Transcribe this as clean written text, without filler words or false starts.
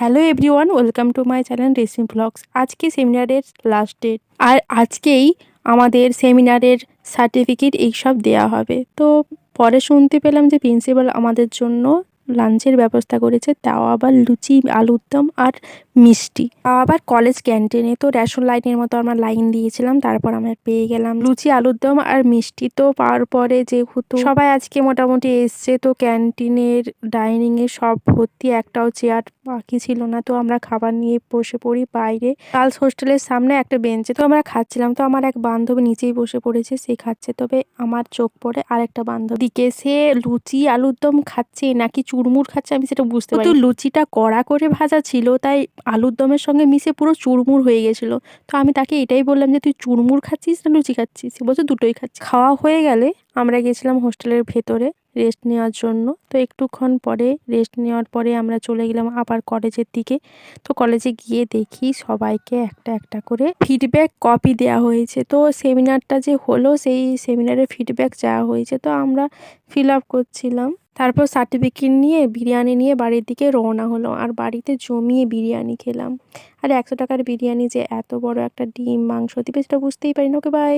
Hello everyone, welcome to my channel recipe blogs. আজকে সেমিনারের last date, আর আজকেই আমাদের সেমিনারের সার্টিফিকেট এইসব দেওয়া হবে। তো পরে শুনতে পেলাম যে প্রিন্সিপাল আমাদের জন্য লাঞ্চের ব্যবস্থা করেছে, তাও আবার লুচি, আলুর দম আর মিষ্টি, তাও আবার কলেজ ক্যান্টিনে। তো রেশন লাইনের মতো আমরা লাইন দিয়েছিলাম, তারপর আমরা পেয়ে গেলাম লুচি, আলুর দম আর মিষ্টি। তো পাওয়ার পরে যেহেতু সবাই আজকে মোটামুটি এসছে, তো ক্যান্টিনের ডাইনিংয়ে সব ভর্তি, একটাও চেয়ার বাকি ছিল না। তো আমরা খাবার নিয়ে বসে পড়ি বাইরে গার্লস হোস্টেলের সামনে একটা বেঞ্চে। তো আমরা খাচ্ছিলাম, তো আমার এক বান্ধবী নিচেই বসে পড়েছে, সে খাচ্ছে। তবে আমার চোখ পড়ে আরেকটা বান্ধবী দিকে, সে লুচি আলুর দম খাচ্ছে নাকি চুরমুর খাচ্ছে আমি সেটা বুঝতে পারি। তো লুচিটা কড়া করে ভাজা ছিল, তাই আলুর দমের সঙ্গে মিশে পুরো চুরমুর হয়ে গেছিল। তো আমি তাকে এটাই বললাম যে তুই চুরমুর খাচ্ছিস না লুচি খাচ্ছিস? সে বলছে দুটোই খাচ্ছি। খাওয়া হয়ে গেলে আমরা গেছিলাম হোস্টেলের ভেতরে রেস্ট নেওয়ার জন্য। তো একটুক্ষণ পরে রেস্ট নেওয়ার পরে আমরা চলে গেলাম আবার কলেজের দিকে। তো কলেজে গিয়ে দেখি সবাইকে একটা একটা করে ফিডব্যাক কপি দেওয়া হয়েছে। তো সেমিনারটা যে হলো, সেই সেমিনারের ফিডব্যাক চাওয়া হয়েছে, তো আমরা ফিল আপ করছিলাম। তারপর সার্টিফিকেট নিয়ে বিরিয়ানি নিয়ে বাড়ির দিকে রওনা হলো, আর বাড়িতে জমিয়ে বিরিয়ানি খেলাম। আর 100 টাকার বিরিয়ানি যে এত বড় একটা ডিম মাংস দিবে সেটা বুঝতেই পারি না। Okay bye.